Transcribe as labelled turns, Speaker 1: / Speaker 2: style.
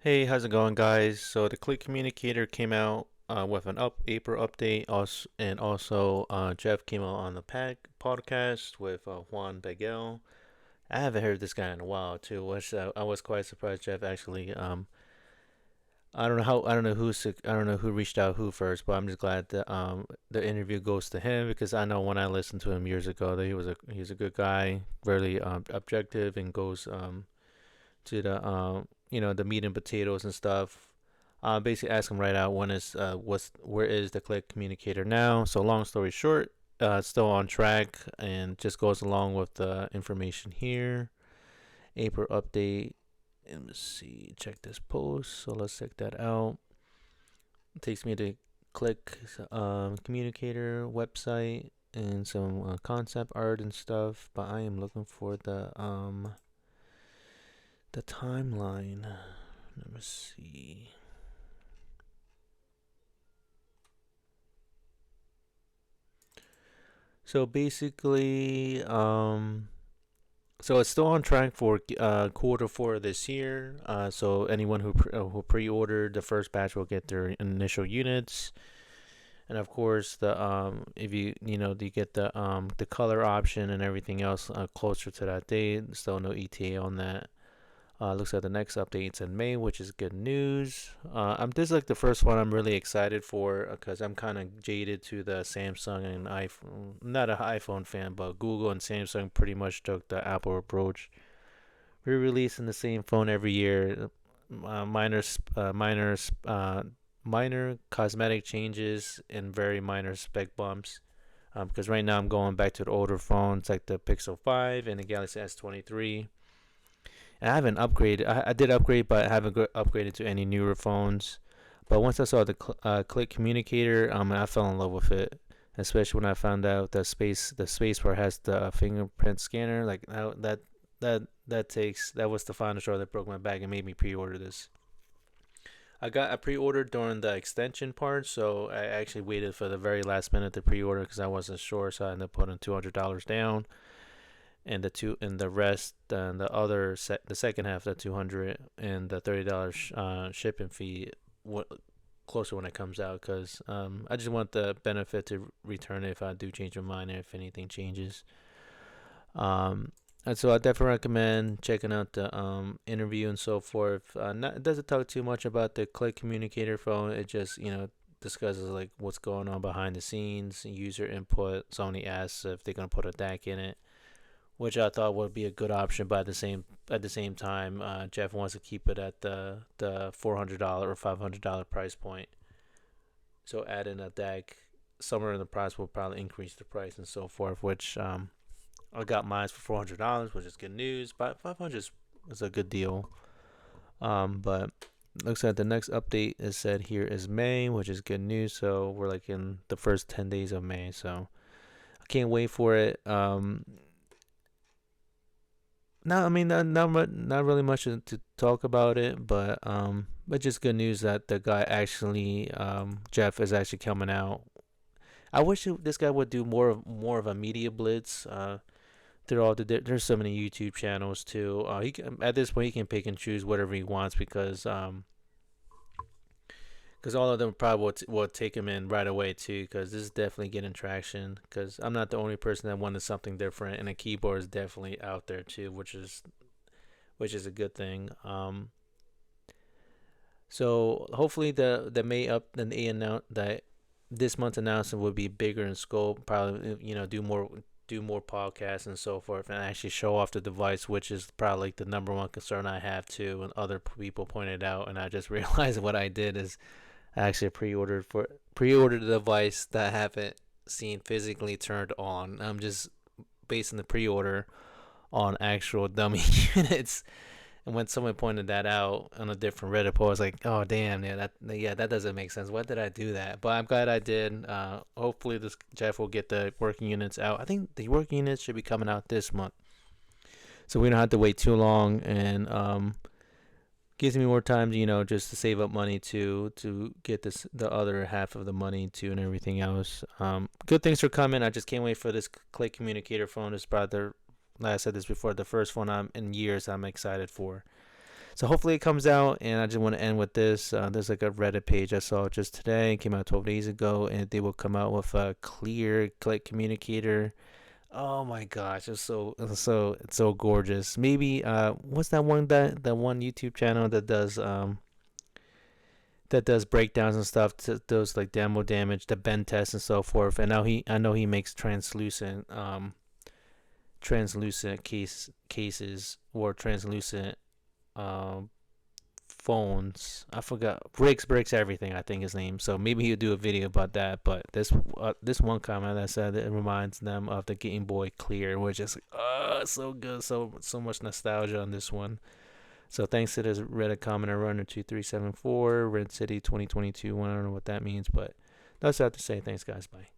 Speaker 1: Hey, how's it going, guys? So the Click Communicator came out with an April update, also, and also Jeff came out on the podcast with Juan Bagel. I haven't heard this guy in a while too, which I was quite surprised. Jeff actually, I don't know I don't know who reached out who first, but I'm just glad that the interview goes to him because I know when I listened to him years ago that he's a good guy, very objective, and goes to the the meat and potatoes and stuff. Basically ask him right out where is the Click Communicator now. So long story short, it's still on track and just goes along with the information here. April update. Let me see. Check this post. So let's check that out. It takes me to Click Communicator website and some concept art and stuff. But I am looking for the timeline. Let me see. So basically, so it's still on track for quarter 4 this year. So anyone who pre-ordered the first batch will get their initial units, and of course the if you get the color option and everything else closer to that date. Still no ETA on that. Looks like the next update's in May, which is good news. This is like the first one I'm really excited for because I'm kind of jaded to the Samsung and iPhone. Not an iPhone fan, but Google and Samsung pretty much took the Apple approach, re-releasing the same phone every year. Minor cosmetic changes and very minor spec bumps. Because right now I'm going back to the older phones like the Pixel 5 and the Galaxy S23. And I haven't upgraded. I did upgrade, but I haven't upgraded to any newer phones. But once I saw the Click Communicator, I fell in love with it. Especially when I found out the space where it has the fingerprint scanner. Like that was the final straw that broke my back and made me pre-order this. I pre-ordered during the extension part, so I actually waited for the very last minute to pre-order because I wasn't sure. So I ended up putting $200 down and the rest and the second half the 200 and the $30 shipping fee closer when it comes out because I just want the benefit to return it if I do change my mind and if anything changes. And so I definitely recommend checking out the interview and so forth. It doesn't talk too much about the Click Communicator phone. It just discusses like what's going on behind the scenes, user input. Sony asks if they're gonna put a DAC in it, which I thought would be a good option. But at the same time, Jeff wants to keep it at the $400 or $500 price point. So adding a deck somewhere in the price will probably increase the price and so forth. Which I got mine for $400, which is good news. But 500 is a good deal. But looks like the next update is said here is May, which is good news. So we're like in the first 10 days of May. So I can't wait for it. No, I mean not really much to talk about it, but just good news that the guy actually Jeff is actually coming out. I wish this guy would do more of a media blitz. There's so many YouTube channels too. At this point he can pick and choose whatever he wants because all of them probably will take him in right away too. Because this is definitely getting traction. Because I'm not the only person that wanted something different, and a keyboard is definitely out there too, which is a good thing. So hopefully the May up then they announce that this month's announcement will be bigger in scope. Probably do more podcasts and so forth, and actually show off the device, which is probably like the number one concern I have too, and other people pointed out. And I just realized what I did is I actually pre-ordered the device that I haven't seen physically turned on. I'm just basing the pre-order on actual dummy units. And when someone pointed that out on a different Reddit post, I was like, "Oh damn, that doesn't make sense. Why did I do that?" But I'm glad I did. Hopefully, this Jeff will get the working units out. I think the working units should be coming out this month, so we don't have to wait too long, and gives me more time, just to save up money to get the other half of the money too and everything else. Good things are coming. I just can't wait for this Click Communicator phone. It's probably like I said this before, the first phone I'm in years I'm excited for. So hopefully it comes out. And I just want to end with this. There's like a Reddit page I saw just today. It came out 12 days ago, and they will come out with a clear click communicator. Oh my gosh, it's so gorgeous. Maybe what's that one YouTube channel that does breakdowns and stuff, those like demo damage, the bend test and so forth. And now I know he makes translucent cases or translucent um phones. I forgot, breaks everything, I think his name. So maybe he'll do a video about that. But this one comment that said that it reminds them of the Game Boy Clear, which is so good, so much nostalgia on this one. So thanks to this Reddit commenter runner 2374 Red City 2022. I don't know what that means, but that's all I have to say. Thanks guys, bye.